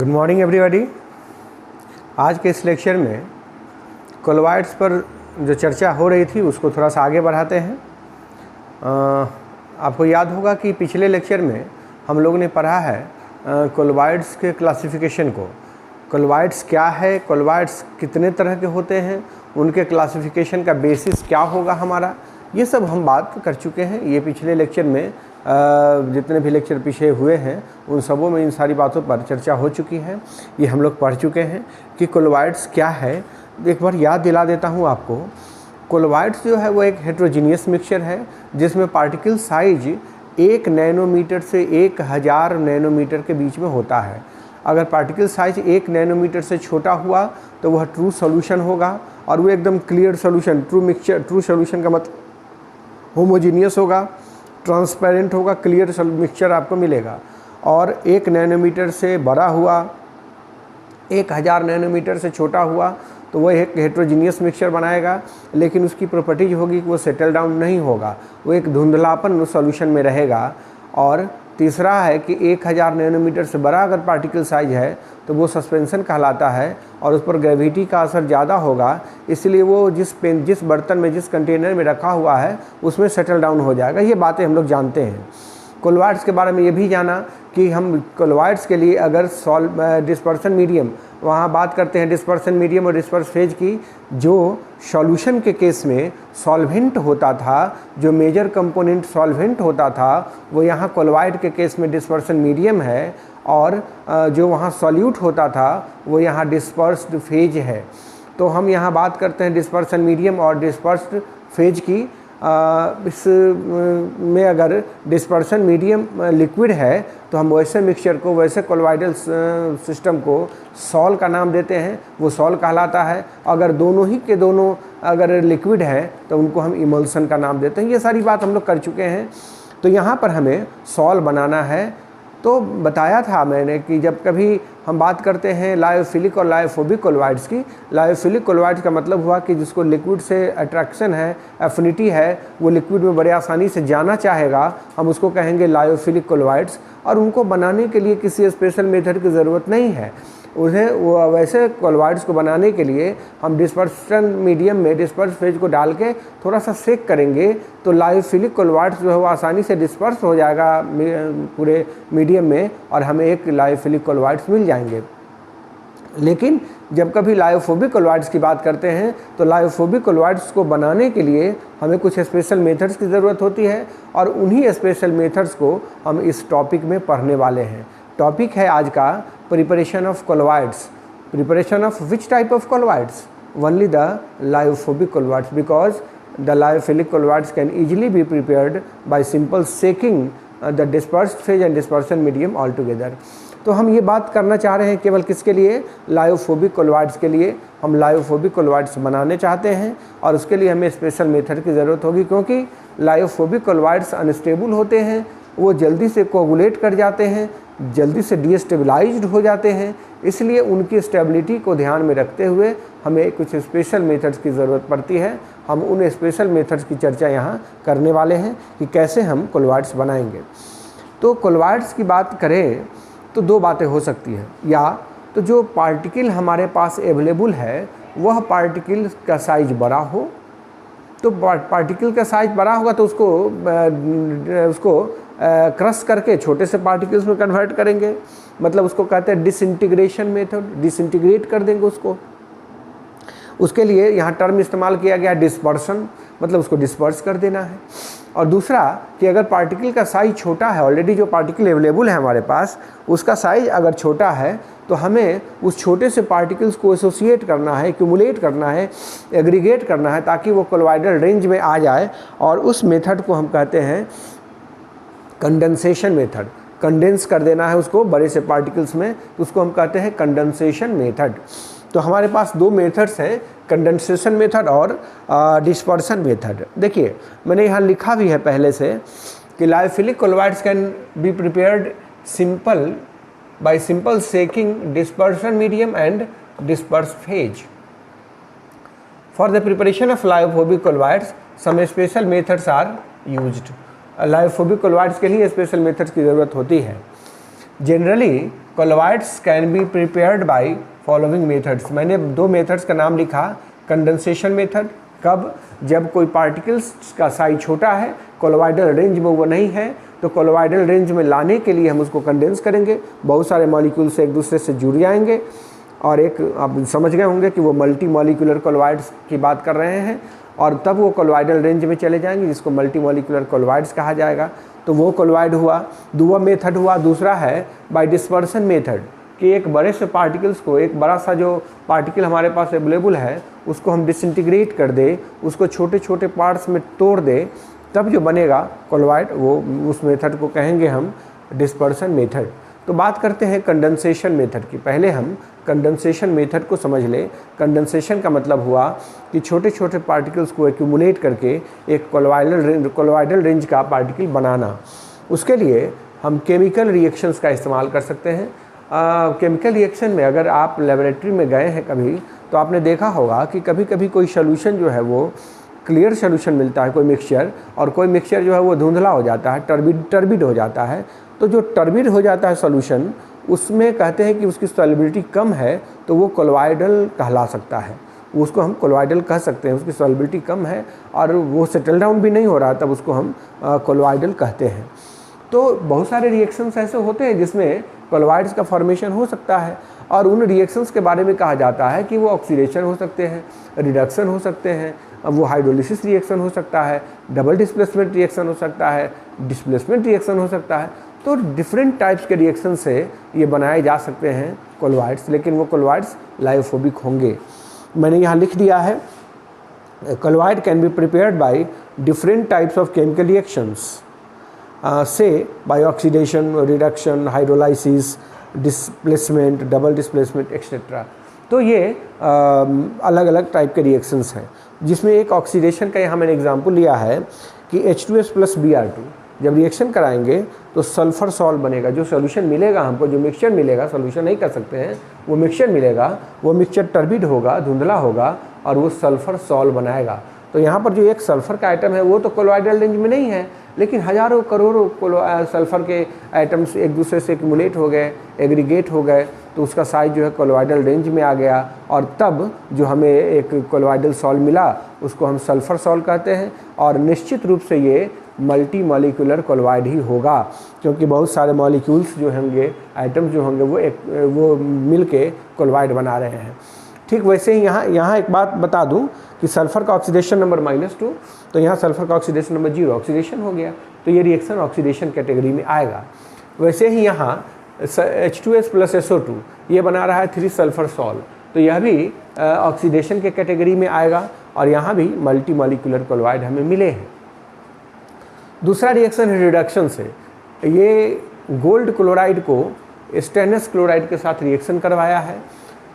Morning everybody. आज के इस लेक्चर में कोलॉइड्स पर जो चर्चा हो रही थी उसको थोड़ा सा आगे बढ़ाते हैं। आपको याद होगा कि पिछले लेक्चर में हम लोगों ने पढ़ा है कोलॉइड्स के क्लासिफिकेशन को। कोलॉइड्स क्या है, कोलॉइड्स कितने तरह के होते हैं, उनके क्लासिफिकेशन का बेसिस क्या होगा हमारा, ये सब हम बात कर चुके हैं। ये पिछले लेक्चर में जितने भी लेक्चर पीछे हुए हैं उन सबों में इन सारी बातों पर चर्चा हो चुकी है। ये हम लोग पढ़ चुके हैं कि कोलॉइड्स क्या है। एक बार याद दिला देता हूँ आपको। कोलॉइड्स जो है वो एक हेट्रोजीनियस मिक्सचर है जिसमें पार्टिकल साइज 1 नैनोमीटर से 1000 नैनोमीटर के बीच में होता है। अगर पार्टिकल साइज 1 नैनोमीटर से छोटा हुआ तो वह ट्रू सॉल्यूशन होगा और वो एकदम क्लियर सॉल्यूशन, ट्रू सॉल्यूशन का मतलब होमोजीनियस होगा, ट्रांसपेरेंट होगा, क्लियर मिक्सचर आपको मिलेगा। और 1 नैनोमीटर से बड़ा हुआ, 1000 नैनोमीटर से छोटा हुआ तो वह एक हेट्रोजीनियस मिक्सचर बनाएगा, लेकिन उसकी प्रॉपर्टीज होगी कि वो सेटल डाउन नहीं होगा, वो एक धुंधलापन सॉल्यूशन में रहेगा। और तीसरा है कि 1000 नैनोमीटर से बड़ा अगर पार्टिकल साइज है तो वो सस्पेंशन कहलाता है और उस पर ग्रेविटी का असर ज़्यादा होगा, इसलिए वो जिस बर्तन में, जिस कंटेनर में रखा हुआ है उसमें सेटल डाउन हो जाएगा। ये बातें हम लोग जानते हैं। कोलॉइड्स के बारे में ये भी जाना कि हम कोलॉइड्स के लिए अगर डिस्पर्सन मीडियम, वहाँ बात करते हैं डिस्पर्सन मीडियम और डिस्पर्स फेज की। जो सॉल्यूशन के केस में सॉल्वेंट होता था, जो मेजर कंपोनेंट सॉल्वेंट होता था, वो यहाँ कोलॉइड के केस में डिस्पर्सन मीडियम है, और जो वहाँ सॉल्यूट होता था वो यहाँ डिस्पर्स्ड फेज है। तो हम यहाँ बात करते हैं डिस्पर्सन मीडियम और डिस्पर्स्ड फेज की। इस में अगर डिस्पर्सन मीडियम लिक्विड है तो हम वैसे मिक्सचर को, वैसे कोलॉइडल सिस्टम को सॉल का नाम देते हैं, वो सॉल कहलाता है। अगर दोनों ही के दोनों अगर लिक्विड है तो उनको हम इमल्सन का नाम देते हैं। ये सारी बात हम लोग कर चुके हैं। तो यहाँ पर हमें सॉल बनाना है। तो बताया था मैंने कि जब कभी हम बात करते हैं लायोफिलिक और लायोफोबिक कोलॉइड्स की, लायोफिलिक कोलॉइड्स का मतलब हुआ कि जिसको लिक्विड से अट्रैक्शन है, एफिनिटी है, वो लिक्विड में बड़े आसानी से जाना चाहेगा, हम उसको कहेंगे लायोफिलिक कोलॉइड्स। और उनको बनाने के लिए किसी स्पेशल मेथड की ज़रूरत नहीं है। उन्हें वैसे कोलॉइड्स को बनाने के लिए हम डिस्पर्सन मीडियम में डिस्पर्स फेज को डाल के थोड़ा सा सेक करेंगे तो लायोफिलिक कोलॉइड्स जो है वो आसानी से डिस्पर्स हो जाएगा पूरे मीडियम में और हमें एक लायोफिलिक कोलॉइड्स मिल जाएंगे। लेकिन जब कभी लायोफोबिक कोलॉइड्स की बात करते हैं तो लायोफोबिक कोलॉइड्स को बनाने के लिए हमें कुछ स्पेशल मेथड्स की ज़रूरत होती है और उन्हीं स्पेशल मेथड्स को हम इस टॉपिक में पढ़ने वाले हैं। टॉपिक है आज का preparation of colloids. Preparation of which type of colloids? Only the lyophobic colloids, because the lyophilic colloids can easily be prepared by simple shaking the dispersed phase and dispersion medium all together। तो हम ये बात करना चाह रहे हैं केवल किसके लिए? लायोफोबिक कोलॉइड्स के लिए। हम लायोफोबिक कोलॉइड्स बनाने चाहते हैं और उसके लिए हमें स्पेशल मेथड की ज़रूरत होगी, क्योंकि लायोफोबिक कोलॉइड्स अनस्टेबल होते हैं, वो जल्दी से कोगुलेट कर जाते हैं, जल्दी से डीस्टेबलाइज्ड हो जाते हैं। इसलिए उनकी स्टेबिलिटी को ध्यान में रखते हुए हमें कुछ स्पेशल मेथड्स की ज़रूरत पड़ती है। हम उन स्पेशल मेथड्स की चर्चा यहाँ करने वाले हैं कि कैसे हम कोलॉइड्स बनाएंगे। तो कोलॉइड्स की बात करें तो दो बातें हो सकती हैं। या तो जो पार्टिकल हमारे पास अवेलेबल है वह पार्टिकल का साइज बड़ा हो, तो पार्टिकल का साइज बड़ा होगा तो उसको क्रश करके छोटे से पार्टिकल्स में कन्वर्ट करेंगे, मतलब उसको कहते हैं डिसइंटीग्रेशन मेथड। डिसइंटीग्रेट कर देंगे उसको। उसके लिए यहाँ टर्म इस्तेमाल किया गया डिस्पर्सन, मतलब उसको डिस्पर्स कर देना है। और दूसरा कि अगर पार्टिकल का साइज छोटा है, ऑलरेडी जो पार्टिकल अवेलेबल है हमारे पास उसका साइज अगर छोटा है तो हमें उस छोटे से पार्टिकल्स को एसोसिएट करना है, एक्यूमुलेट करना है, एग्रीगेट करना है, ताकि वो कोलॉइडल रेंज में आ जाए। और उस मेथड को हम कहते हैं कंडेंसेशन मेथड। कंडेंस कर देना है उसको बड़े से पार्टिकल्स में, तो उसको हम कहते हैं कंडेंसेशन मेथड। तो हमारे पास दो मेथड्स हैं, कंडेंसेशन मेथड और डिस्पर्सन मेथड। देखिए मैंने यहाँ लिखा भी है पहले से कि lyophilic colloids can be prepared by simple shaking dispersion medium and disperse phase. For the preparation of lyophobic colloids some special methods are used. Lyophobic colloids के लिए स्पेशल मेथड्स की ज़रूरत होती है। Generally colloids can be prepared by following methods. मैंने 2 methods का नाम लिखा, कंडेंसेशन मेथड, कब, जब कोई पार्टिकल्स का साइज छोटा है, कोलोइडल रेंज में वो नहीं है, तो कोलोइडल रेंज में लाने के लिए हम उसको कंडेंस करेंगे, बहुत सारे मॉलिक्यूल्स एक दूसरे से जुड़ जाएंगे और एक, आप समझ गए होंगे कि वो मल्टी मॉलिक्यूलर कोलोइड्स की बात कर रहे हैं, और तब वो कोलोइडल रेंज में चले जाएंगे जिसको मल्टी मॉलिक्यूलर कोलोइड्स कहा जाएगा। तो वो कोलोइड हुआ, दूसरा मेथड हुआ। दूसरा है बाय डिस्पर्सन मेथड, कि एक बड़े से पार्टिकल्स को, एक बड़ा सा जो पार्टिकल हमारे पास अवेलेबल है उसको हम डिसइंटीग्रेट कर दे, उसको छोटे छोटे पार्ट्स में तोड़ दे, तब जो बनेगा कोलोइड, वो उस मेथड को कहेंगे हम डिस्पर्सन मेथड। तो बात करते हैं कंडेंसेशन मेथड की। पहले हम कंडेंसेशन मेथड को समझ लें। कंडेंसेशन का मतलब हुआ कि छोटे छोटे पार्टिकल्स को एक्यूमुलेट करके एक कोलोइडल रेंज का पार्टिकल बनाना। उसके लिए हम केमिकल रिएक्शंस का इस्तेमाल कर सकते हैं। केमिकल रिएक्शन में अगर आप लेबोरेटरी में गए हैं कभी, तो आपने देखा होगा कि कभी कभी कोई सोल्यूशन जो है वो क्लियर सोल्यूशन मिलता है, कोई मिक्सचर, और कोई मिक्सचर जो है वो धुंधला हो जाता है, टर्बिड हो जाता है। तो जो टर्बिड हो जाता है सॉल्यूशन, उसमें कहते हैं कि उसकी सॉल्युबिलिटी कम है, तो वो कोलोइडल कहला सकता है, उसको हम कोलोइडल कह सकते हैं। उसकी सॉल्युबिलिटी कम है और वो सेटल डाउन भी नहीं हो रहा, तब उसको हम कोलोइडल कहते हैं। तो बहुत सारे रिएक्शंस ऐसे होते हैं जिसमें कोलोइड्स का फॉर्मेशन हो सकता है, और उन रिएक्शंस के बारे में कहा जाता है कि वो ऑक्सीडेशन हो सकते हैं, रिडक्शन हो सकते हैं, वो हाइड्रोलिसिस रिएक्शन हो सकता है, डबल डिस्प्लेसमेंट रिएक्शन हो सकता है, डिस्प्लेसमेंट रिएक्शन हो सकता है। तो डिफरेंट टाइप्स के रिएक्शन से ये बनाए जा सकते हैं कोलोइड्स, लेकिन वो कोलोइड्स लाइफोबिक होंगे। मैंने यहाँ लिख दिया है, colloid can be prepared by different types of chemical reactions, say by oxidation, reduction, hydrolysis, displacement, double displacement etcetera. तो ये अलग अलग टाइप के रिएक्शंस हैं, जिसमें एक ऑक्सीडेशन का यहाँ मैंने एग्जांपल लिया है कि H2S + Br2 जब रिएक्शन कराएंगे तो सल्फर सॉल्ट बनेगा। जो सॉल्यूशन मिलेगा हमको, जो मिक्सचर मिलेगा, सॉल्यूशन नहीं कर सकते हैं, वो मिक्सचर मिलेगा, वो मिक्सचर टर्बिड होगा, धुंधला होगा, और वो सल्फर सॉल्ट बनाएगा। तो यहाँ पर जो एक सल्फर का आइटम है वो तो कोलोइडल रेंज में नहीं है, लेकिन हज़ारों करोड़ों सल्फर के आइटम्स एक दूसरे से एक्यूमुलेट हो गए, एग्रीगेट हो गए, तो उसका साइज जो है कोलोइडल रेंज में आ गया, और तब जो हमें एक कोलोइडल सॉल्ट मिला उसको हम सल्फर सॉल्ट कहते हैं। और निश्चित रूप से ये मल्टी मॉलिक्यूलर कोलोइड ही होगा, क्योंकि बहुत सारे मॉलिक्यूल्स जो होंगे, आइटम्स जो होंगे, वो मिल के कोलोइड बना रहे हैं। ठीक वैसे ही यहाँ एक बात बता दूं कि सल्फर का ऑक्सीडेशन नंबर -2, तो यहाँ सल्फर का ऑक्सीडेशन नंबर 0, ऑक्सीडेशन हो गया, तो ये रिएक्शन ऑक्सीडेशन कैटेगरी में आएगा। वैसे ही यहाँ H2S + SO2 ये बना रहा है 3 सल्फर सॉल्ट, तो यह भी ऑक्सीडेशन के कैटेगरी में आएगा, और यहाँ भी मल्टी मॉलिक्यूलर कोलोइड हमें मिले हैं। दूसरा रिएक्शन है रिडक्शन से। ये गोल्ड क्लोराइड को स्टेनस क्लोराइड के साथ रिएक्शन करवाया है,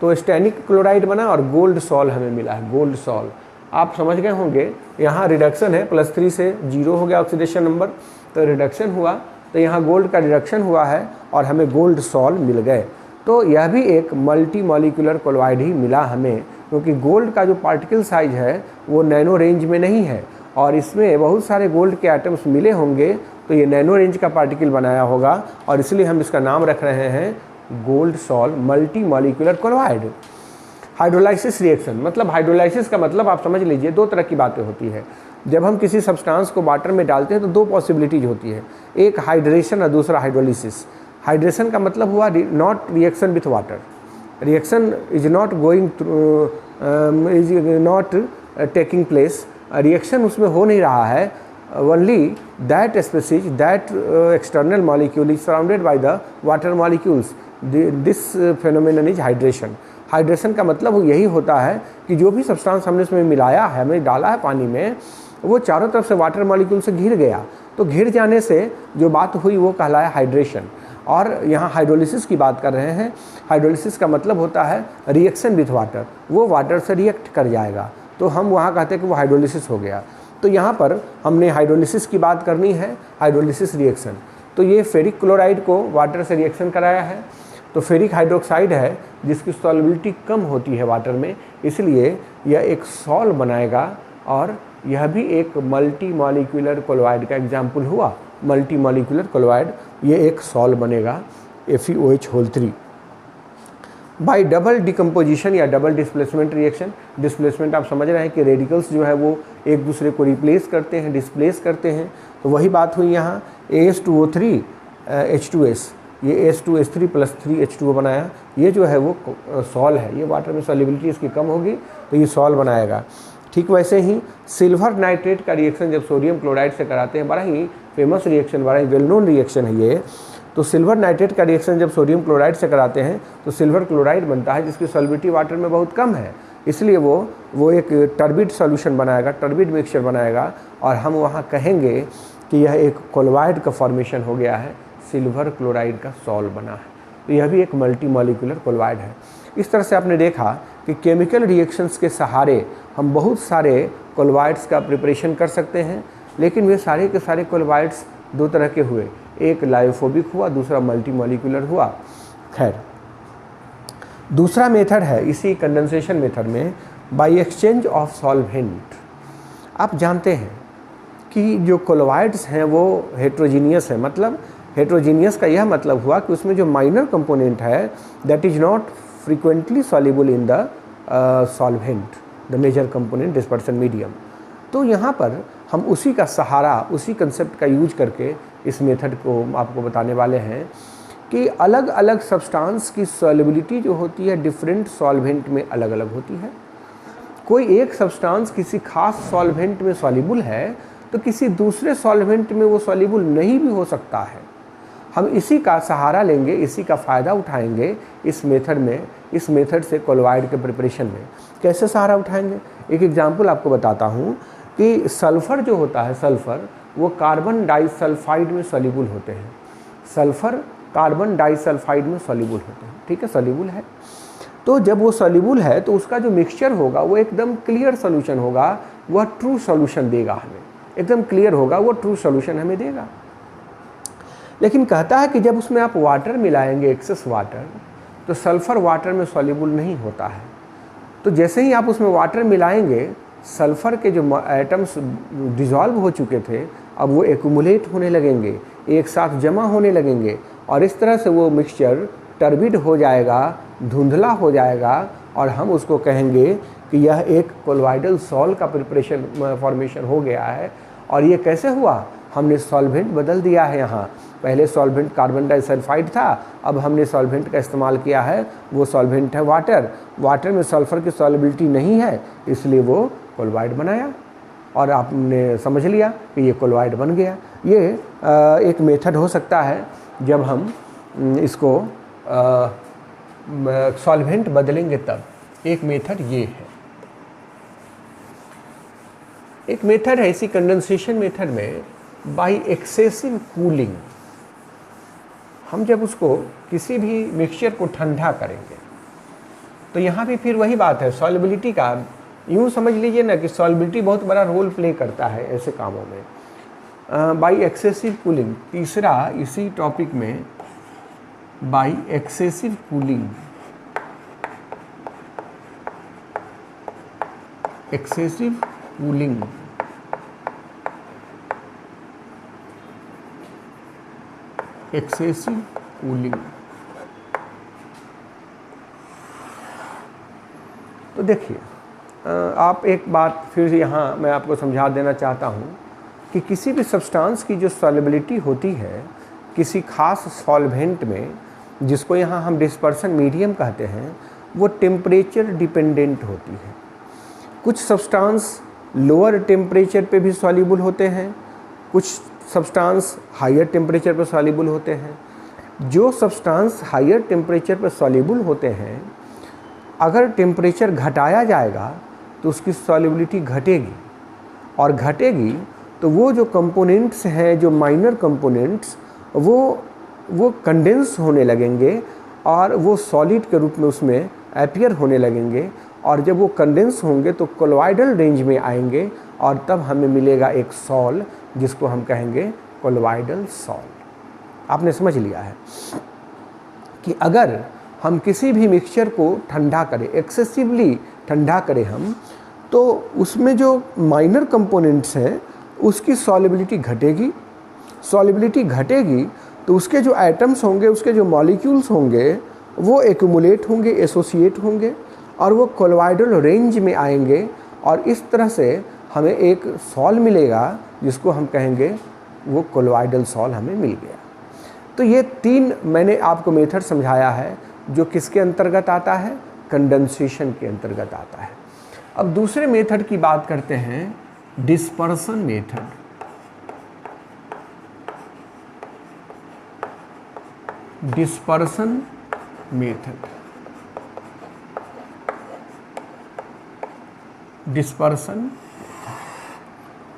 तो स्टेनिक क्लोराइड बना और गोल्ड सॉल्ट हमें मिला है, गोल्ड सॉल्ट। आप समझ गए होंगे, यहाँ रिडक्शन है, +3 से 0 हो गया ऑक्सीडेशन नंबर, तो रिडक्शन हुआ, तो यहाँ गोल्ड का रिडक्शन हुआ है और हमें गोल्ड सॉल्ट मिल गए। तो यह भी एक मल्टी मॉलिक्यूलर कोलोइड ही मिला हमें, क्योंकि गोल्ड का जो पार्टिकल साइज है वो नैनो रेंज में नहीं है, और इसमें बहुत सारे गोल्ड के एटम्स मिले होंगे, तो ये नैनो रेंज का पार्टिकल बनाया होगा, और इसलिए हम इसका नाम रख रहे हैं gold salt multi molecular colloid. Hydrolysis reaction, मतलब हाइड्रोलाइसिस का मतलब आप समझ लीजिए 2 तरह की बातें होती है। जब हम किसी सब्सटेंस को वाटर में डालते हैं तो 2 पॉसिबिलिटीज होती है, एक हाइड्रेशन और दूसरा हाइड्रोलिसिस। हाइड्रेशन का मतलब हुआ not reaction with water, reaction is not going through, is not taking place, reaction उसमें हो नहीं रहा है, only that species, that external molecule is surrounded by the water molecules. This phenomenon is hydration. Hydration का मतलब यही होता है कि जो भी सब्सटेंस हमने उसमें मिलाया है, हमने डाला है पानी में, वो चारों तरफ से वाटर मॉलिक्यूल से घिर गया, तो घिर जाने से जो बात हुई वो कहलाया हाइड्रेशन। और यहाँ हाइड्रोलिसिस की बात कर रहे हैं। हाइड्रोलिसिस का मतलब होता है रिएक्शन विथ वाटर, वो वाटर से रिएक्ट कर जाएगा, तो हम वहाँ कहते हैं कि वो हाइड्रोलिसिस हो गया। तो यहाँ पर हमने हाइड्रोलिसिस की बात करनी है, हाइड्रोलिसिस रिएक्शन। तो ये फेरिक क्लोराइड को वाटर से रिएक्शन कराया है, तो फेरिक हाइड्रोक्साइड है जिसकी सॉल्युबिलिटी कम होती है वाटर में, इसलिए यह एक सॉल्ट बनाएगा, और यह भी एक मल्टी मॉलिक्यूलर कोलोइड का एग्जाम्पल हुआ। मल्टी मॉलिक्यूलर कोलोइड ये एक सॉल्ट बनेगा, FeOH3 बाई डबल डिकम्पोजिशन या डबल डिस्प्लेसमेंट रिएक्शन। डिस्प्लेसमेंट आप समझ रहे हैं कि रेडिकल्स जो है वो एक दूसरे को रिप्लेस करते हैं, डिस्प्लेस करते हैं। तो वही बात हुई यहाँ, AS2O3 H2S, ये H2S3 + 3H2O बनाया, ये जो है वो सॉल है, ये वाटर में सॉल्युबिलिटी इसकी कम होगी तो ये सॉल बनाएगा। ठीक वैसे ही सिल्वर नाइट्रेट का रिएक्शन जब सोडियम क्लोराइड से कराते हैं, बड़ा ही फेमस रिएक्शन, बड़ा ही वेल नोन रिएक्शन है ये। तो सिल्वर नाइट्रेट का रिएक्शन जब सोडियम क्लोराइड से कराते हैं तो सिल्वर क्लोराइड बनता है जिसकी सॉल्युबिलिटी वाटर में बहुत कम है, इसलिए वो एक टर्बिड सॉल्यूशन बनाएगा, टर्बिड मिक्सचर बनाएगा, और हम वहाँ कहेंगे कि यह एक कोलॉइड का फॉर्मेशन हो गया है, सिल्वर क्लोराइड का सॉल बना है। तो यह भी एक मल्टी मॉलिक्यूलर कोलॉइड है। इस तरह से आपने देखा कि केमिकल रिएक्शंस के सहारे हम बहुत सारे कोलॉइड्स का प्रिपरेशन कर सकते हैं, लेकिन वे सारे के सारे कोलॉइड्स दो तरह के हुए, एक लायोफोबिक हुआ, दूसरा मल्टी मॉलिक्यूलर हुआ। खैर, दूसरा मेथड है इसी कंडेंसेशन मेथड में बाय एक्सचेंज ऑफ सॉल्वेंट। आप जानते हैं कि जो कोलॉइड्स हैं वो हेट्रोजीनियस है, मतलब हेट्रोजीनियस का यह मतलब हुआ कि उसमें जो माइनर कंपोनेंट है that is not frequently soluble in the solvent, the major component dispersion medium. तो यहाँ पर हम उसी का सहारा, उसी कंसेप्ट का यूज करके इस मेथड को आपको बताने वाले हैं कि अलग अलग सब्सटेंस की सॉल्युबिलिटी जो होती है डिफरेंट सॉल्वेंट में अलग अलग होती है। कोई एक सब्सटेंस किसी खास सॉल्वेंट में सॉल्युबल है तो किसी दूसरे सॉल्वेंट में वो सॉल्युबल नहीं भी हो सकता है। हम इसी का सहारा लेंगे, इसी का फ़ायदा उठाएंगे इस मेथड में, इस मेथड से कोलॉइड के प्रिपरेशन में। कैसे सहारा उठाएंगे? एक एग्जांपल आपको बताता हूँ कि सल्फ़र जो होता है, सल्फ़र वो कार्बन डाइसल्फाइड में सॉल्युबल होते हैं। सल्फ़र कार्बन डाइसल्फाइड में सॉल्युबल होते हैं, ठीक है, सॉल्युबल है। तो जब वो सॉल्युबल है तो उसका जो मिक्सचर होगा वो एकदम क्लियर सॉल्यूशन होगा, वह ट्रू सॉल्यूशन देगा हमें, एकदम क्लियर होगा, वो ट्रू सॉल्यूशन हमें देगा। लेकिन कहता है कि जब उसमें आप वाटर मिलाएंगे, एक्सेस वाटर, तो सल्फ़र वाटर में सॉल्युबल नहीं होता है। तो जैसे ही आप उसमें वाटर मिलाएंगे, सल्फ़र के जो एटम्स डिज़ोल्व हो चुके थे अब वो एक्यूमुलेट होने लगेंगे, एक साथ जमा होने लगेंगे, और इस तरह से वो मिक्सचर टर्बिड हो जाएगा, धुंधला हो जाएगा, और हम उसको कहेंगे कि यह एक कोलॉइडल सॉल का प्रिपरेशन फॉर्मेशन हो गया है। और ये कैसे हुआ? हमने सॉल्वेंट बदल दिया है। यहाँ पहले सॉल्वेंट कार्बन डाइसल्फाइड था, अब हमने सॉल्वेंट का इस्तेमाल किया है, वो सॉल्वेंट है वाटर। वाटर में सल्फ़र की सॉल्युबिलिटी नहीं है, इसलिए वो कोलॉइड बनाया, और आपने समझ लिया कि ये कोलॉइड बन गया। ये एक मेथड हो सकता है जब हम इसको सॉल्वेंट बदलेंगे तब। एक मेथड ये है। एक मेथड है इसी कंडेंसेशन मेथड में बाय एक्सेसिव कूलिंग। हम जब उसको किसी भी मिक्सचर को ठंडा करेंगे तो यहाँ भी फिर वही बात है, सॉल्युबिलिटी का यूँ समझ लीजिए ना कि सॉल्युबिलिटी बहुत बड़ा रोल प्ले करता है ऐसे कामों में। बाय एक्सेसिव कूलिंग, तीसरा इसी टॉपिक में by excessive cooling, excessive cooling, excessive cooling. तो देखिए, आप एक बात फिर यहाँ मैं आपको समझा देना चाहता हूँ कि किसी भी सब्सटेंस की जो सॉल्युबिलिटी होती है किसी खास सॉल्वेंट में, जिसको यहाँ हम डिस्पर्सन मीडियम कहते हैं, वो टेम्परेचर डिपेंडेंट होती है। कुछ सब्सटेंस लोअर टेम्परेचर पे भी सॉल्युबल होते हैं, कुछ सब्सटेंस हायर टेम्परेचर पर सॉल्युबल होते हैं। जो सब्सटेंस हायर टेम्परेचर पर सॉल्युबल होते हैं, अगर टेम्परेचर घटाया जाएगा तो उसकी सॉल्युबिलिटी घटेगी, और घटेगी तो वो जो कंपोनेंट्स हैं, जो माइनर कंपोनेंट्स, वो कंडेंस होने लगेंगे और वो सॉलिड के रूप में उसमें अपीयर होने लगेंगे। और जब वो कंडेंस होंगे तो कोलॉइडल रेंज में आएंगे, और तब हमें मिलेगा एक सॉल जिसको हम कहेंगे कोलॉइडल सॉल। आपने समझ लिया है कि अगर हम किसी भी मिक्सचर को ठंडा करें, एक्सेसिवली ठंडा करें हम, तो उसमें जो माइनर कंपोनेंट्स हैं उसकी सॉल्युबिलिटी घटेगी। सॉल्युबिलिटी घटेगी तो उसके जो एटम्स होंगे, उसके जो मॉलिक्यूल्स होंगे वो एक्यूमुलेट होंगे, एसोसिएट होंगे और वो कोलॉइडल रेंज में आएंगे और इस तरह से हमें एक सॉल मिलेगा जिसको हम कहेंगे वो कोलॉइडल सॉल हमें मिल गया। तो ये 3 मैंने आपको मेथड समझाया है जो किसके अंतर्गत आता है, कंडेंसेशन के अंतर्गत आता है। अब दूसरे मेथड की बात करते हैं, dispersion method. Dispersion method,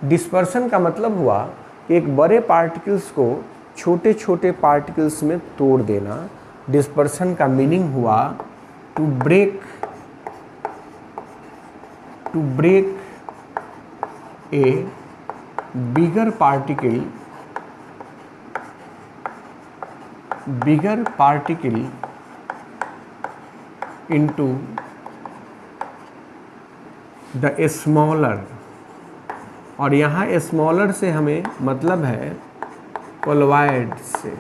dispersion का मतलब हुआ कि एक बड़े पार्टिकल्स को छोटे छोटे पार्टिकल्स में तोड़ देना। डिस्पर्सन का मीनिंग हुआ to break a bigger particle into the smaller, और यहाँ स्मॉलर से हमें मतलब है कोलॉइड से,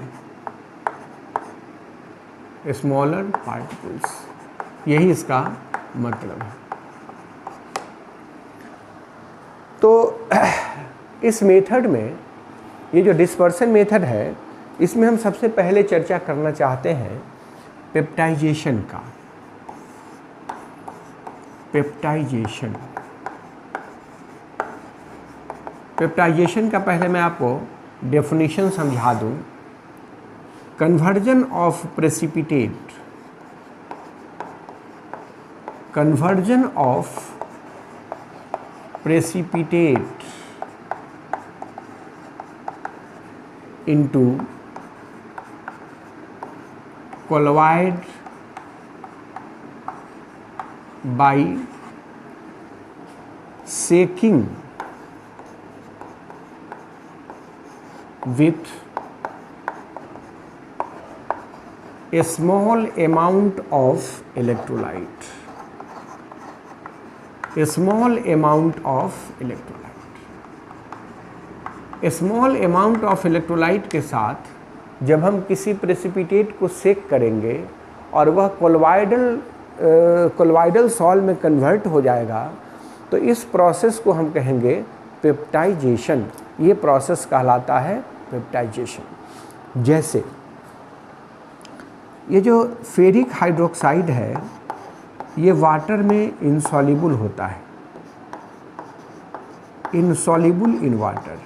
स्मॉलर पार्टिकल्स, यही इसका मतलब है। तो इस मेथड में, ये जो डिस्पर्सन मेथड है, इसमें हम सबसे पहले चर्चा करना चाहते हैं पेप्टाइजेशन का। पेप्टाइजेशन का पहले मैं आपको डेफिनेशन समझा दूं। Conversion of precipitate into colloid by shaking with a small amount of electrolyte, small amount of electrolyte के साथ जब हम किसी प्रेसिपिटेट को सेक करेंगे और वह कोलॉइडल सॉल में कन्वर्ट हो जाएगा, तो इस प्रोसेस को हम कहेंगे पेप्टाइजेशन। ये प्रोसेस कहलाता है पेप्टाइजेशन। जैसे ये जो फेरिक हाइड्रोक्साइड है, ये वाटर में इनसॉल्युबल होता है, insoluble in water,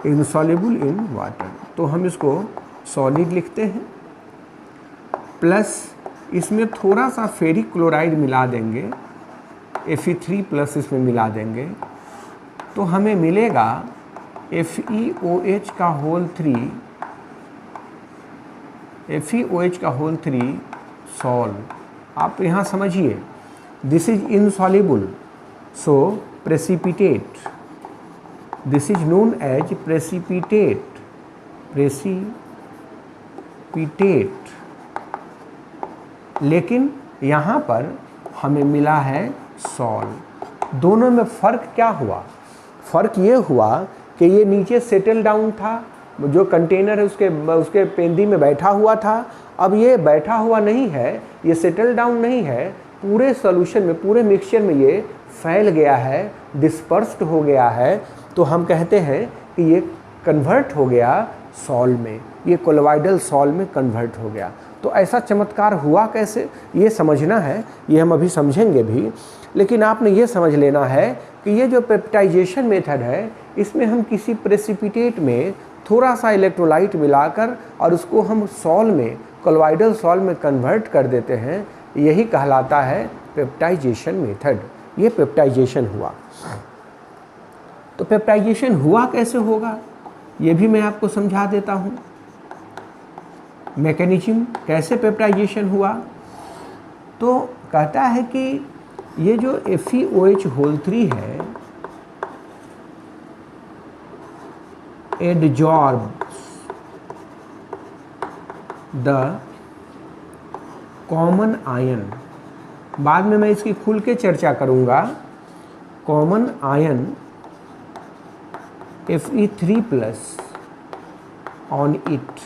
insoluble in water, तो हम इसको सॉलिड लिखते हैं। प्लस इसमें थोड़ा सा फेरिक क्लोराइड मिला देंगे, Fe3+ इसमें मिला देंगे, तो हमें मिलेगा FeOH का होल 3 सॉल। आप यहाँ समझिए, this is insoluble, so precipitate, this is known as precipitate, लेकिन यहाँ पर हमें मिला है सॉल। दोनों में फ़र्क क्या हुआ? फ़र्क ये हुआ कि ये नीचे सेटल डाउन था, जो कंटेनर है उसके पेंदी में बैठा हुआ था। अब ये बैठा हुआ नहीं है, ये सेटल डाउन नहीं है, पूरे सॉल्यूशन में, पूरे मिक्सचर में ये फैल गया है, डिस्पर्स्ड हो गया है। तो हम कहते हैं कि ये कन्वर्ट हो गया सॉल में, ये कोलॉइडल सॉल में कन्वर्ट हो गया। तो ऐसा चमत्कार हुआ कैसे, ये समझना है, ये हम अभी समझेंगे भी। लेकिन आपने ये समझ लेना है कि ये जो पेप्टाइजेशन मेथड है, इसमें हम किसी प्रेसिपिटेट में थोड़ा सा इलेक्ट्रोलाइट मिलाकर और उसको हम सॉल में, कोलॉइडल सॉल में कन्वर्ट कर देते हैं, यही कहलाता है पेप्टाइजेशन मेथड। ये पेप्टाइजेशन हुआ। तो पेप्टाइजेशन हुआ कैसे होगा, ये भी मैं आपको समझा देता हूँ। मैकेनिज्म कैसे पेप्टाइजेशन हुआ, तो कहता है कि ये जो FeOH होल 3 है, adsorbs द कॉमन आयन। बाद में मैं इसकी खुल के चर्चा करूँगा। Common ion Fe3+ on it.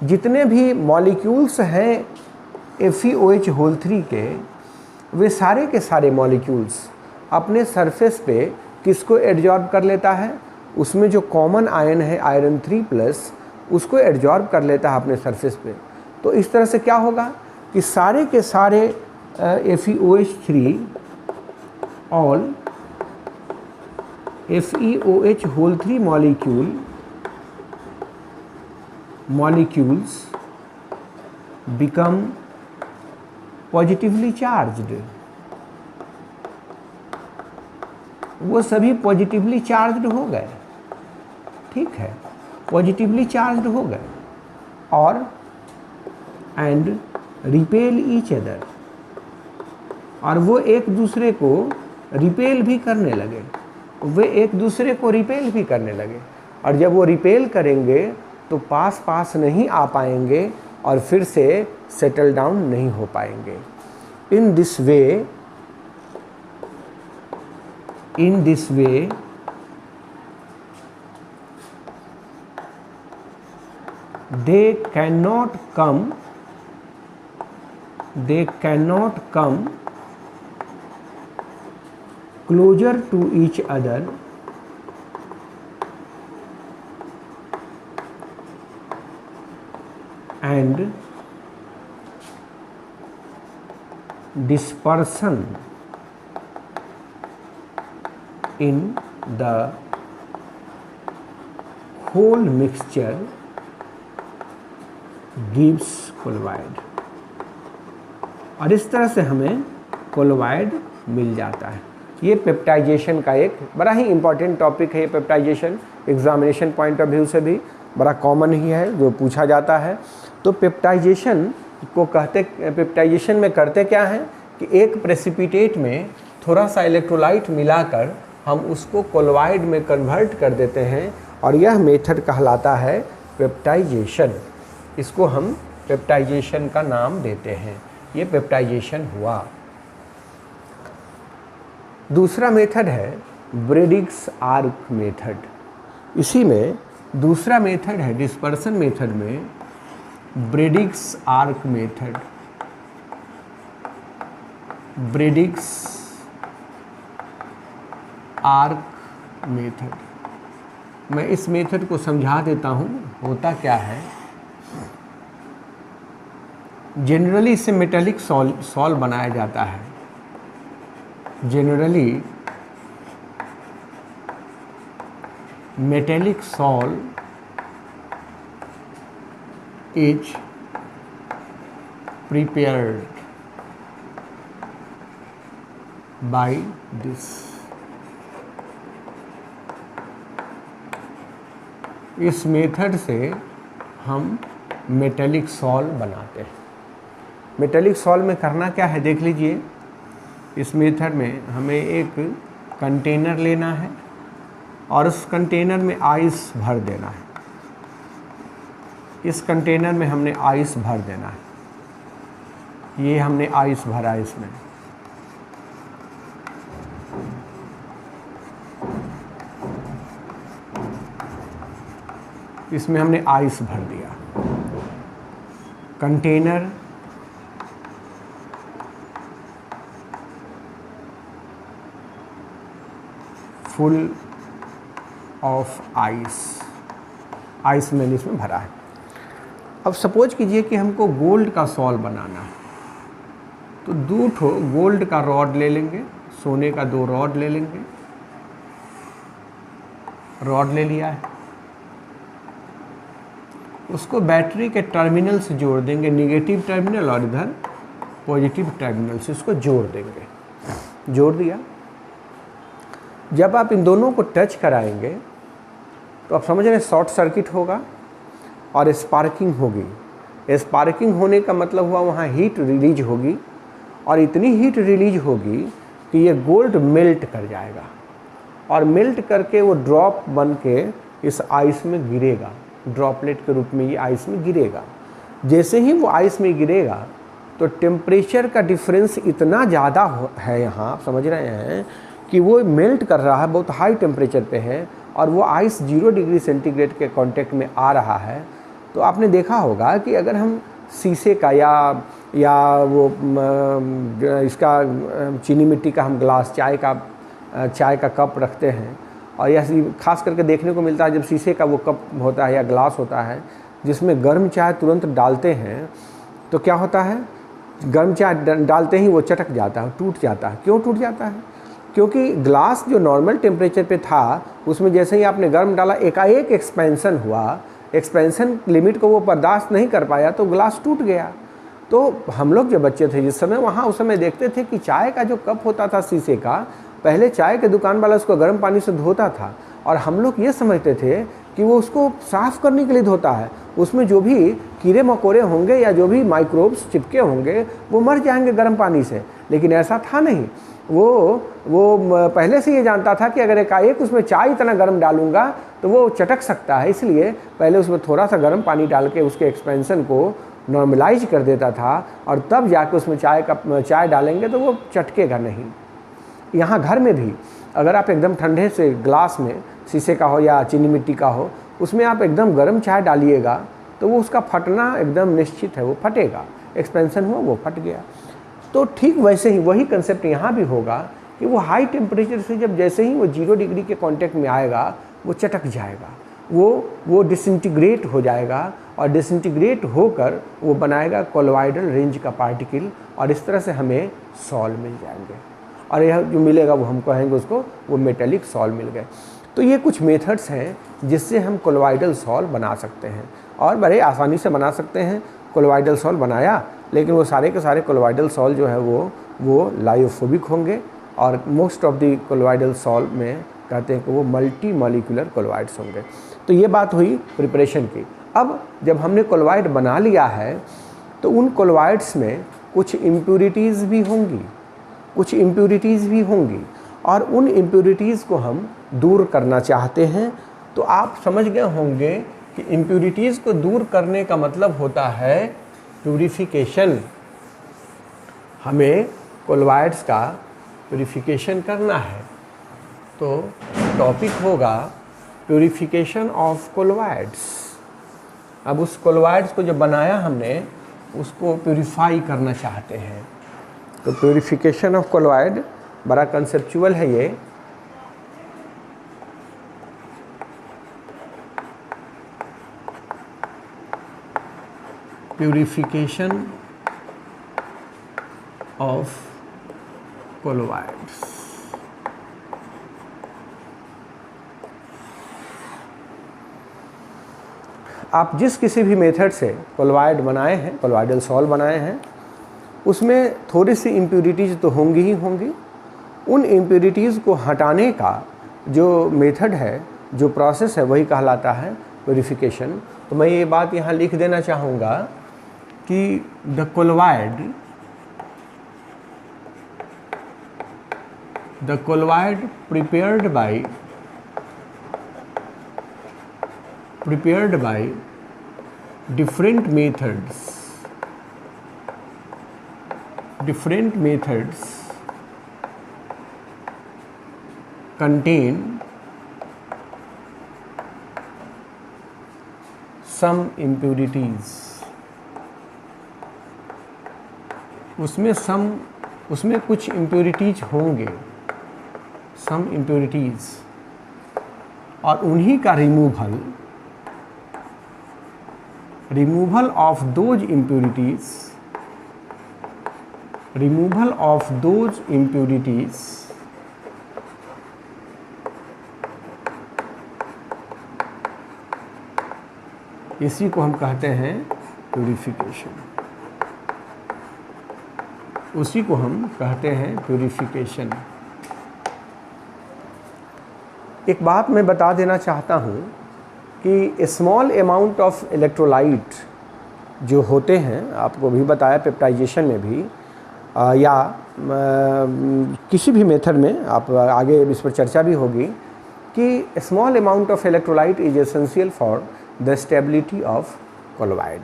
जितने भी मॉलिक्यूल्स हैं FeOH3 के, वे सारे के सारे मॉलिक्यूल्स अपने सरफेस पे किसको एब्जॉर्ब कर लेता है? उसमें जो कॉमन आयन है आयरन 3+, उसको एब्जॉर्ब कर लेता है अपने सरफेस पे। तो इस तरह से क्या होगा कि सारे के सारे FeOH3 all FeOH3 molecules become positively charged. वो सभी पॉजिटिवली चार्ज्ड हो गए, ठीक है, पॉजिटिवली चार्ज्ड हो गए और एंड रिपेल ईच अदर, और वो एक दूसरे को रिपेल भी करने लगे, वे एक दूसरे को रिपेल भी करने लगे। और जब वो रिपेल करेंगे तो पास पास नहीं आ पाएंगे और फिर से सेटल डाउन नहीं हो पाएंगे। In this way they cannot come closer to each other and dispersion in the whole mixture gives colloid। और इस तरह से हमें कोलोवाइड मिल जाता है। ये पेप्टाइजेशन का एक बड़ा ही इम्पॉर्टेंट टॉपिक है। ये peptization examination point of view से भी बड़ा कॉमन ही है, जो पूछा जाता है। तो पेप्टाइजेशन में करते क्या हैं कि एक प्रेसिपिटेट में थोड़ा सा इलेक्ट्रोलाइट मिलाकर हम उसको कोलोवाइड में कन्वर्ट कर देते हैं और यह मेथड कहलाता है पेप्टाइजेशन। इसको हम पेप्टाइजेशन का नाम देते हैं। ये पेप्टाइजेशन हुआ। दूसरा मेथड है ब्रेडिग्स आर्क मेथड। इसी में दूसरा मेथड है डिस्पर्सन मेथड में ब्रेडिग्स आर्क मेथड। ब्रेडिग्स आर्क मेथड, मैं इस मेथड को समझा देता हूँ। होता क्या है, जनरली इससे मेटेलिक सॉल्व बनाया जाता है। Generally metallic salt is prepared by this। इस मेथड से हम मेटेलिक सॉल्व बनाते हैं। मेटेलिक सॉल्व में करना क्या है देख लीजिए। इस मेथड में हमें एक कंटेनर लेना है और उस कंटेनर में आइस भर देना है। इस कंटेनर में हमने आइस भर देना है। ये हमने आइस भरा इसमें। इसमें हमने आइस भर दिया। कंटेनर फुल ऑफ आइस मैंने इसमें भरा है। अब सपोज कीजिए कि हमको गोल्ड का सॉल्व बनाना है, तो 2 ठो गोल्ड का रॉड ले लेंगे, सोने का 2 रॉड ले लेंगे। रॉड ले लिया है, उसको बैटरी के टर्मिनल से जोड़ देंगे, निगेटिव टर्मिनल और इधर पॉजिटिव टर्मिनल से उसको जोड़ देंगे। जोड़ दिया। जब आप इन दोनों को टच कराएंगे तो आप समझ रहे हैं शॉर्ट सर्किट होगा और स्पार्किंग होगी। स्पार्किंग होने का मतलब हुआ वहाँ हीट रिलीज होगी और इतनी हीट रिलीज होगी कि ये गोल्ड मेल्ट कर जाएगा और मेल्ट करके वो ड्रॉप बन के इस आइस में गिरेगा। ड्रॉपलेट के रूप में ये आइस में गिरेगा। जैसे ही वो आइस में गिरेगा तो टेम्परेचर का डिफरेंस इतना ज़्यादा है यहाँ, आप समझ रहे हैं कि वो मेल्ट कर रहा है, बहुत हाई टेम्परेचर पे है और वो आइस 0 डिग्री सेंटीग्रेड के कांटेक्ट में आ रहा है, तो आपने देखा होगा कि अगर हम शीशे का या वो इसका चीनी मिट्टी का हम ग्लास, चाय का कप रखते हैं, और यह खास करके देखने को मिलता है जब शीशे का वो कप होता है या ग्लास होता है जिसमें गर्म चाय तुरंत डालते हैं, तो क्या होता है, गर्म चाय डालते ही वो चटक जाता है, टूट जाता है। क्यों टूट जाता है? क्योंकि ग्लास जो नॉर्मल टेम्परेचर पे था उसमें जैसे ही आपने गर्म डाला एकाएक एक्सपेंशन हुआ, एक्सपेंशन लिमिट को वो बर्दाश्त नहीं कर पाया तो ग्लास टूट गया। तो हम लोग जब बच्चे थे जिस समय, वहाँ उस समय देखते थे कि चाय का जो कप होता था शीशे का, पहले चाय के दुकान वाला उसको गर्म पानी से धोता था और हम लोग ये समझते थे कि वो उसको साफ़ करने के लिए धोता है, उसमें जो भी कीड़े मकोड़े होंगे या जो भी माइक्रोब्स चिपके होंगे वो मर जाएंगे गर्म पानी से। लेकिन ऐसा था नहीं, वो पहले से ये जानता था कि अगर एकाएक उसमें चाय इतना गर्म डालूंगा तो वो चटक सकता है, इसलिए पहले उसमें थोड़ा सा गर्म पानी डाल के उसके एक्सपेंशन को नॉर्मलाइज कर देता था और तब जाके उसमें चाय डालेंगे तो वो चटकेगा नहीं। यहाँ घर में भी अगर आप एकदम ठंडे से ग्लास में, शीशे का हो या चीनी मिट्टी का हो, उसमें आप एकदम गर्म चाय डालिएगा तो वो उसका फटना एकदम निश्चित है, वो फटेगा, एक्सपेंशन हुआ वो फट गया। तो ठीक वैसे ही वही कंसेप्ट यहाँ भी होगा कि वो हाई टेम्परेचर से जब जैसे ही वो 0 डिग्री के कांटेक्ट में आएगा वो चटक जाएगा, वो डिसइंटीग्रेट हो जाएगा और डिसइंटीग्रेट होकर वो बनाएगा कोलॉइडल रेंज का पार्टिकल और इस तरह से हमें सॉल मिल जाएंगे और यह जो मिलेगा वो हम कहेंगे उसको वो मेटेलिक सॉल मिल गए। तो ये कुछ मेथड्स हैं जिससे हम कोलॉइडल सॉल बना सकते हैं और बड़े आसानी से बना सकते हैं। कोलॉइडल सॉल बनाया, लेकिन वो सारे के सारे कोलॉइडल सॉल जो है वो लायोफोबिक होंगे और most of the colloidal sol में कहते हैं कि वो मल्टी मॉलिक्यूलर कोलॉइड्स होंगे। तो ये बात हुई प्रिपरेशन की। अब जब हमने कोलॉइड बना लिया है तो उन कोलॉइड्स में कुछ इम्प्यूरिटीज़ भी होंगी और उन इम्प्यूरिटीज़ को हम दूर करना चाहते हैं। तो आप समझ गए होंगे कि इम्प्यूरिटीज़ को दूर करने का मतलब होता है प्यूरिफिकेशन। हमें कोलॉइड्स का प्यूरिफिकेशन करना है। तो टॉपिक होगा प्यूरिफिकेशन ऑफ कोलॉइड्स। अब उस कोलॉइड्स को जब बनाया हमने उसको प्यूरिफाई करना चाहते हैं। तो प्यूरिफिकेशन ऑफ कोलॉइड बड़ा कंसेप्चुअल है ये। Purification of colloids. आप जिस किसी भी मेथड से कोलॉइड बनाए हैं, कोलॉइडल सॉल बनाए हैं, उसमें थोड़ी सी इम्प्यूरिटीज़ तो होंगी ही होंगी। उन इम्प्यूरिटीज़ को हटाने का जो मेथड है, जो प्रोसेस है, वही कहलाता है प्यूरिफिकेशन। तो मैं ये बात यहाँ लिख देना चाहूँगा कि the colloid prepared by different methods contain some impurities। उसमें कुछ इम्प्यूरिटीज होंगे, सम इम्प्यूरिटीज, और उन्हीं का रिमूवल ऑफ दोज इम्प्यूरिटीज इसी को हम कहते हैं प्यूरिफिकेशन। उसी को हम कहते हैं प्यूरिफिकेशन। एक बात मैं बता देना चाहता हूँ कि स्मॉल अमाउंट ऑफ इलेक्ट्रोलाइट जो होते हैं, आपको भी बताया पेप्टाइजेशन में भी या किसी भी मेथड में, आप आगे इस पर चर्चा भी होगी कि small amount of electrolyte is essential for the stability of colloid.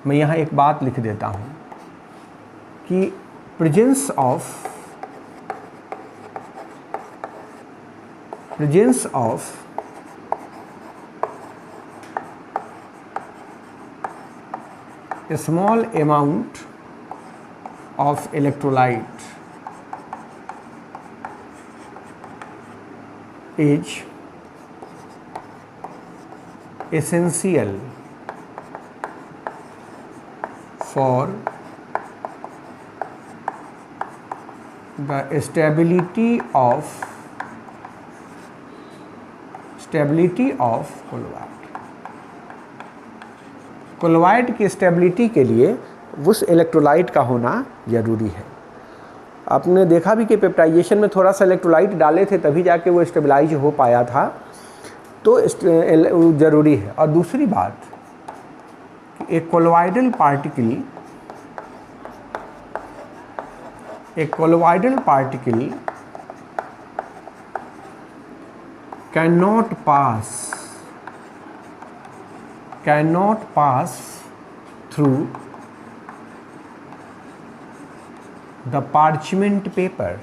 मैं यहाँ एक बात लिख देता हूँ कि presence presence of a small amount of electrolyte is essential for the stability of colloid. Colloid की स्टेबिलिटी के लिए उस इलेक्ट्रोलाइट का होना ज़रूरी है। आपने देखा भी कि पेप्टाइजेशन में थोड़ा सा इलेक्ट्रोलाइट डाले थे तभी जाके वो स्टेबलाइज हो पाया था, तो ज़रूरी है। और दूसरी बात, एक colloidal particle cannot pass through the parchment paper.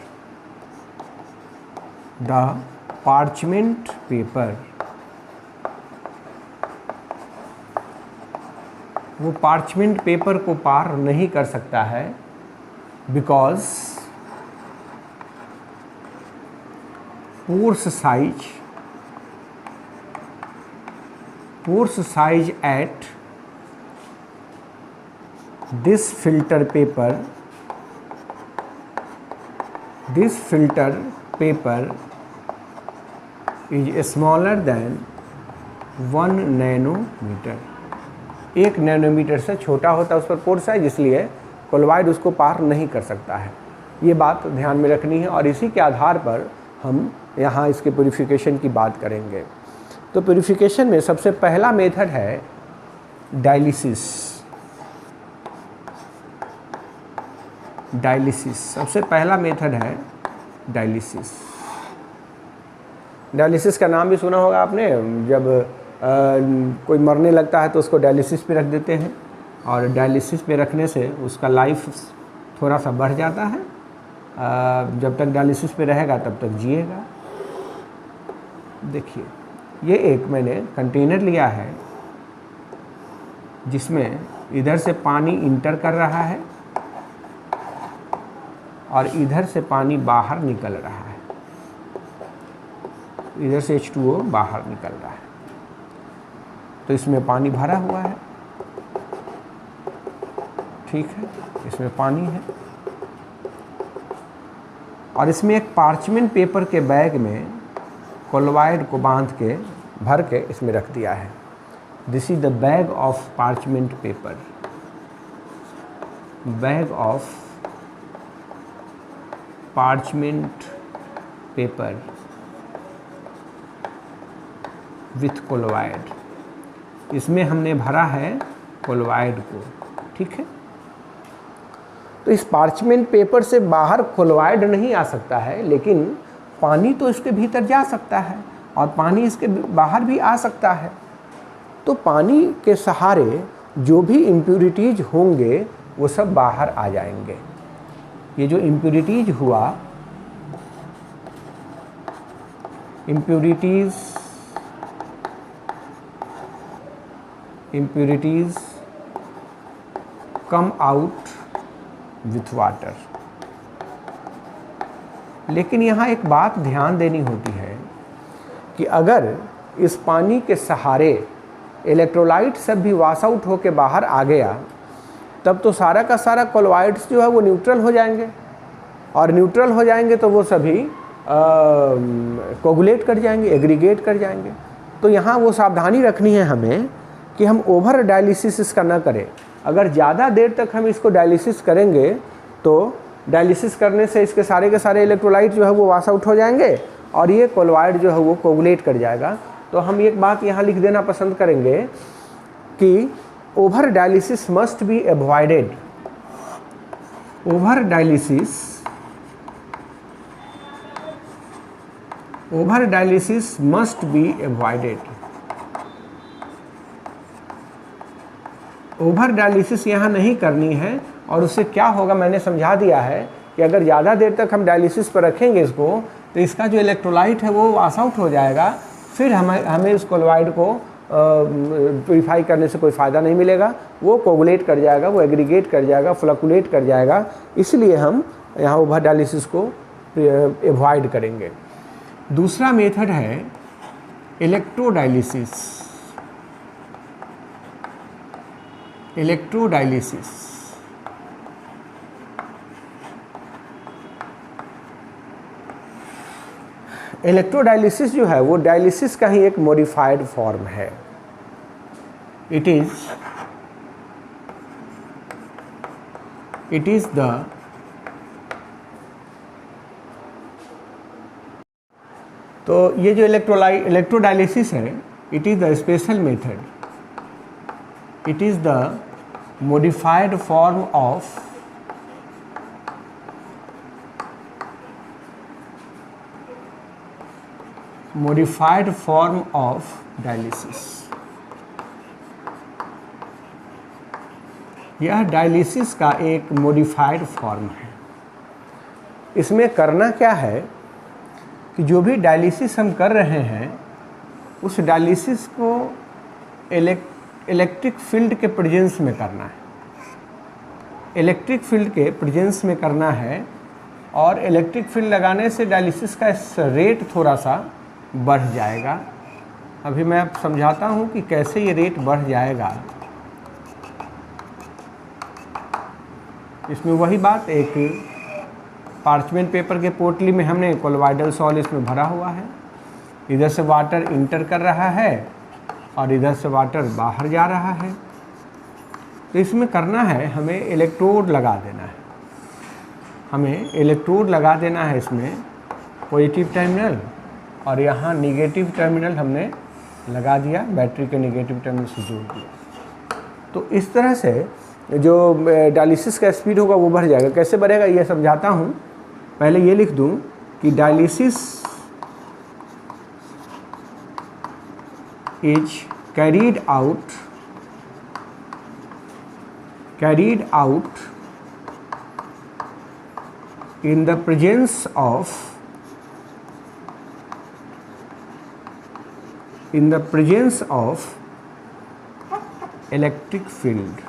वो पार्चमेंट पेपर को पार नहीं कर सकता है, because pore size at this filter paper is smaller than 1 nanometre. 1 nanometre से छोटा होता है उस पर पोर साइज, इसलिए कोलोइड उसको पार नहीं कर सकता है। ये बात ध्यान में रखनी है और इसी के आधार पर हम यहाँ इसके प्यूरिफिकेशन की बात करेंगे। तो प्यूरिफिकेशन में सबसे पहला मेथड है डायलिसिस। सबसे पहला मेथड है डायलिसिस। डायलिसिस का नाम भी सुना होगा आपने। जब कोई मरने लगता है तो उसको डायलिसिस पे रख देते हैं, और डायलिसिस पे रखने से उसका लाइफ थोड़ा सा बढ़ जाता है। जब तक डायलिसिस पे रहेगा तब तक जिएगा। देखिए, ये एक मैंने कंटेनर लिया है जिसमें इधर से पानी इंटर कर रहा है और इधर से पानी बाहर निकल रहा है। इधर से H2O बाहर निकल रहा है, तो इसमें पानी भरा हुआ है। ठीक है, इसमें पानी है और इसमें एक पार्चमेंट पेपर के बैग में कोलोइड को बांध के भर के इसमें रख दिया है। This is the bag of parchment paper. Bag of parchment paper with colloid. इसमें हमने भरा है कोलोइड को। ठीक है, तो इस पार्चमेंट पेपर से बाहर कोलोइड नहीं आ सकता है, लेकिन पानी तो इसके भीतर जा सकता है और पानी इसके बाहर भी आ सकता है। तो पानी के सहारे जो भी इम्प्यूरिटीज होंगे वो सब बाहर आ जाएंगे। ये जो इम्प्यूरिटीज हुआ, impurities come out with water. लेकिन यहाँ एक बात ध्यान देनी होती है कि अगर इस पानी के सहारे इलेक्ट्रोलाइट सब भी वॉश आउट होकर बाहर आ गया, तब तो सारा का सारा कोलोइड्स जो है वो न्यूट्रल हो जाएंगे, और न्यूट्रल हो जाएंगे तो वो सभी कोगुलेट कर जाएंगे, एग्रीगेट कर जाएंगे। तो यहाँ वो सावधानी रखनी है हमें कि हम ओवर डायलिसिस इसका ना करें। अगर ज़्यादा देर तक हम इसको डायलिसिस करेंगे तो डायलिसिस करने से इसके सारे के सारे इलेक्ट्रोलाइट जो है वो वॉश आउट हो जाएंगे और ये कोलोइड जो है वो कोगुलेट कर जाएगा। तो हम एक बात यहाँ लिख देना पसंद करेंगे कि over dialysis must be avoided. Over dialysis must be avoided. Over dialysis यहाँ नहीं करनी है, और उससे क्या होगा मैंने समझा दिया है कि अगर ज़्यादा देर तक हम डायलिसिस पर रखेंगे इसको तो इसका जो इलेक्ट्रोलाइट है वो वॉश आउट हो जाएगा, फिर हमें उस कोलोइड को प्यूरिफाई करने से कोई फ़ायदा नहीं मिलेगा, वो कोगुलेट कर जाएगा, वो एग्रीगेट कर जाएगा, फ्लकुलेट कर जाएगा। इसलिए हम यहाँ ओवर डायलिसिस को एवॉइड करेंगे। दूसरा मेथड है इलेक्ट्रोडायलिसिस। इलेक्ट्रोडायलिसिस इलेक्ट्रोडायलिसिस जो है वो डायलिसिस का ही एक मॉडिफाइड फॉर्म है। इट इज द तो ये जो इलेक्ट्रोडायलिसिस है, it is the special method, it is the modified form of dialysis. यह डायलिसिस का एक मॉडिफाइड फॉर्म है। इसमें करना क्या है कि जो भी डायलिसिस हम कर रहे हैं उस डायलिसिस को इलेक्ट्रिक फील्ड के प्रेजेंस में करना है, इलेक्ट्रिक फील्ड के प्रेजेंस में करना है। और इलेक्ट्रिक फील्ड लगाने से डायलिसिस का रेट थोड़ा सा बढ़ जाएगा। अभी मैं आप समझाता हूँ कि कैसे ये रेट बढ़ जाएगा। इसमें वही बात, एक पार्चमेंट पेपर के पोटली में हमने कोलोइडल सॉल इसमें भरा हुआ है, इधर से वाटर इंटर कर रहा है और इधर से वाटर बाहर जा रहा है। तो इसमें करना है हमें इलेक्ट्रोड लगा देना है, हमें इलेक्ट्रोड लगा देना है इसमें पॉजिटिव टर्मिनल, और यहाँ निगेटिव टर्मिनल हमने लगा दिया, बैटरी के निगेटिव टर्मिनल से जोड़ दिया। तो इस तरह से जो डायलिसिस का स्पीड होगा वो बढ़ जाएगा। कैसे बढ़ेगा ये समझाता हूँ। पहले ये लिख दूँ कि dialysis is carried out in the presence of electric field.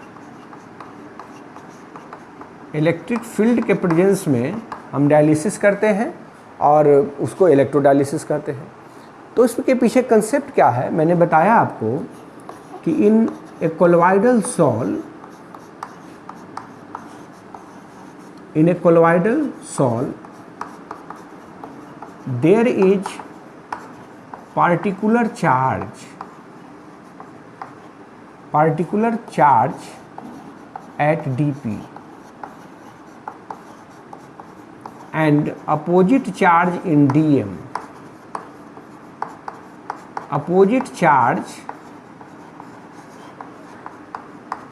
Electric field के प्रेजेंस में हम डायलिसिस करते हैं और उसको इलेक्ट्रोडायलिसिस कहते हैं। तो इसके पीछे कंसेप्ट क्या है, मैंने बताया आपको कि in a colloidal sol there is particular charge at dp and opposite charge in dm. Opposite charge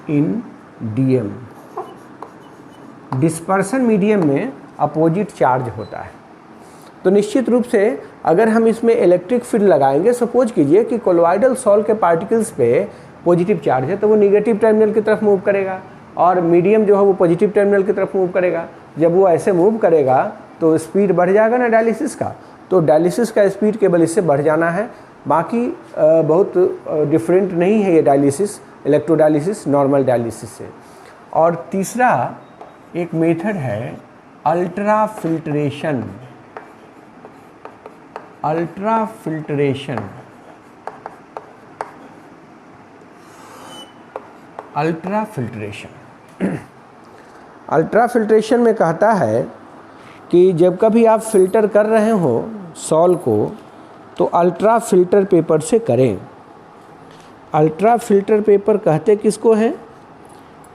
in dm, dispersion medium में अपोजिट चार्ज होता है। तो निश्चित रूप से अगर हम इसमें इलेक्ट्रिक फील्ड लगाएंगे, सपोज कीजिए कि कोलोइडल सॉल के पार्टिकल्स पे पॉजिटिव चार्ज है, तो वो निगेटिव टर्मिनल की तरफ मूव करेगा और मीडियम जो है वो पॉजिटिव टर्मिनल की तरफ मूव करेगा। जब वो ऐसे मूव करेगा तो स्पीड बढ़ जाएगा ना डायलिसिस का। तो डायलिसिस का स्पीड केवल इससे बढ़ जाना है, बाकी बहुत डिफरेंट नहीं है ये डायलिसिस, इलेक्ट्रोडायलिसिस नॉर्मल डायलिसिस से। और तीसरा एक मेथड है अल्ट्रा फिल्ट्रेशन। अल्ट्रा फिल्ट्रेशन में कहता है कि जब कभी आप फिल्टर कर रहे हो सॉल को तो अल्ट्रा फिल्टर पेपर से करें। अल्ट्रा फिल्टर पेपर कहते किसको हैं?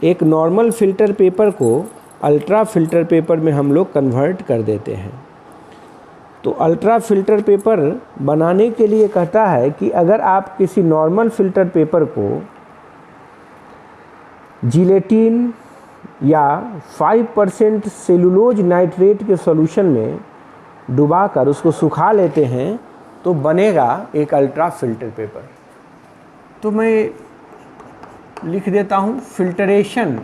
एक नॉर्मल फिल्टर पेपर को अल्ट्रा फिल्टर पेपर में हम लोग कन्वर्ट कर देते हैं। तो अल्ट्रा फिल्टर पेपर बनाने के लिए कहता है कि अगर आप किसी नॉर्मल फिल्टर पेपर को जिलेटिन या 5% सेलुलोज नाइट्रेट के सॉल्यूशन में डुबाकर उसको सुखा लेते हैं तो बनेगा एक अल्ट्रा फिल्टर पेपर। तो मैं लिख देता हूँ filtration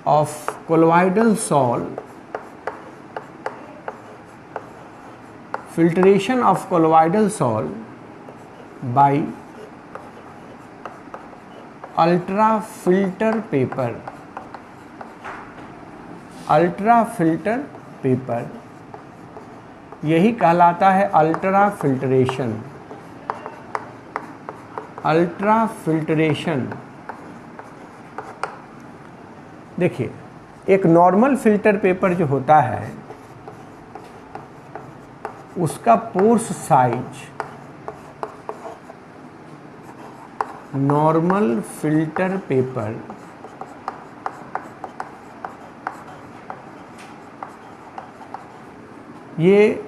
of colloidal sol filtration of colloidal salt by ultrafilter paper. Ultrafilter paper, यही कहलाता है अल्ट्राफिल्ट्रेशन। अल्ट्राफिल्ट्रेशन, देखिए एक नॉर्मल फिल्टर पेपर जो होता है उसका pores size, normal filter paper ये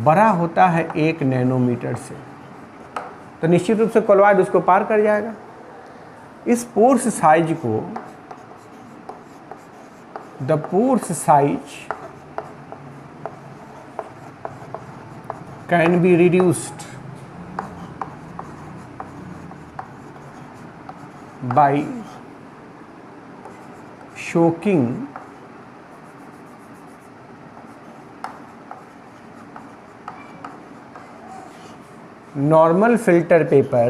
बड़ा होता है 1 नैनोमीटर से, तो निश्चित रूप से कोलॉइड उसको पार कर जाएगा। इस पोर्स साइज को, the pores size can be reduced by soaking normal filter paper,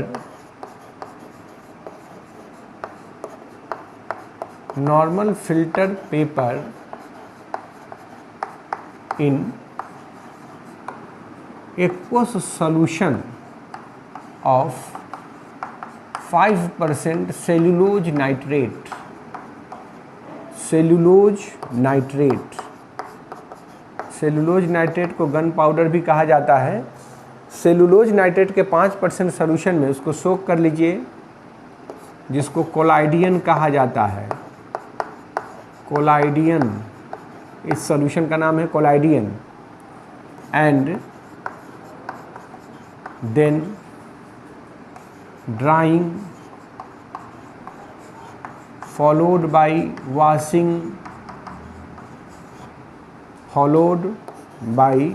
normal filter paper in aqueous solution of 5% cellulose nitrate. Cellulose nitrate, cellulose nitrate को गन पाउडर भी कहा जाता है। सेलुलोज नाइट्रेट के 5% सोल्यूशन में उसको सोक कर लीजिए, जिसको कोलाइडियन कहा जाता है। कोलाइडियन, इस सॉल्यूशन का नाम है collodion. And then drying followed by washing, followed by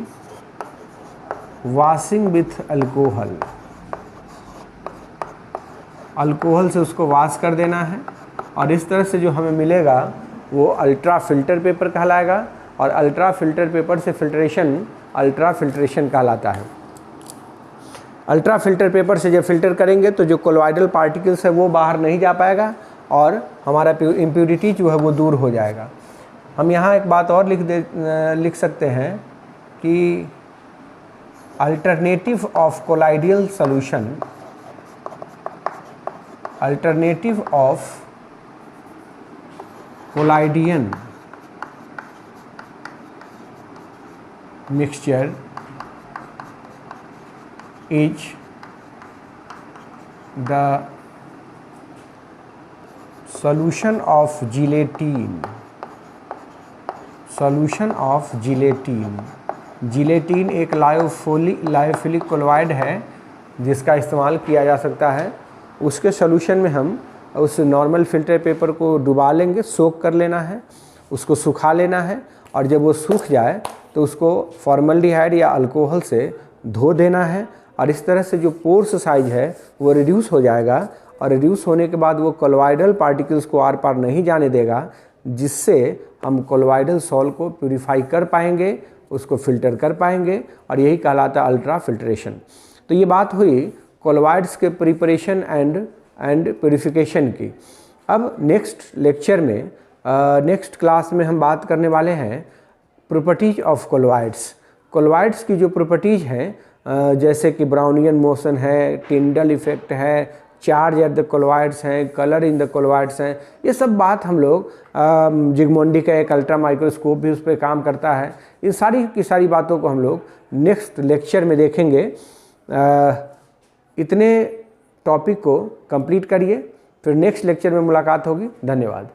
washing with alcohol. Alcohol से उसको वॉश कर देना है और इस तरह से जो हमें मिलेगा वो अल्ट्रा फिल्टर पेपर कहलाएगा। और अल्ट्रा फिल्टर पेपर से फिल्ट्रेशन अल्ट्रा फिल्ट्रेशन कहलाता है। अल्ट्रा फिल्टर पेपर से जब फिल्टर करेंगे तो जो कोलॉइडल पार्टिकल्स है वो बाहर नहीं जा पाएगा और हमारा इम्प्यूरिटी जो है वो दूर हो जाएगा। हम यहाँ एक बात और लिख सकते हैं कि alternative of colloidal solution, alternative of collodion mixture is the solution of gelatin, solution of gelatin। Gelatin एक लायोफिलिक कोलॉइड है जिसका इस्तेमाल किया जा सकता है। उसके सॉल्यूशन में हम उस नॉर्मल फिल्टर पेपर को डुबा लेंगे, सोक कर लेना है, उसको सुखा लेना है और जब वो सूख जाए तो उसको फॉर्मल्डिहाइड या अल्कोहल से धो देना है और इस तरह से जो पोर्स साइज है वो रिड्यूस हो जाएगा और रिड्यूस होने के बाद वो कोलॉइडल पार्टिकल्स को आर पार नहीं जाने देगा, जिससे हम कोलॉइडल सॉल्ट को प्यूरिफाई कर पाएंगे, उसको फिल्टर कर पाएंगे और यही कहलाता है अल्ट्रा फिल्ट्रेशन। तो ये बात हुई कोलॉइड्स के प्रिपरेशन एंड प्यूरिफिकेशन की। अब नेक्स्ट लेक्चर में नेक्स्ट क्लास में हम बात करने वाले हैं प्रॉपर्टीज ऑफ कोलॉइड्स। कोलॉइड्स की जो प्रॉपर्टीज हैं जैसे कि ब्राउनियन मोशन है, टिंडल इफेक्ट है, चार्ज एट द कोलॉइड्स हैं, कलर इन द कोलॉइड्स हैं, ये सब बात हम लोग जिग्मोंडी का एक अल्ट्रा माइक्रोस्कोप भी उस पर काम करता है। इन सारी की सारी बातों को हम लोग नेक्स्ट लेक्चर में देखेंगे। इतने टॉपिक को कंप्लीट करिए, फिर नेक्स्ट लेक्चर में मुलाकात होगी। धन्यवाद।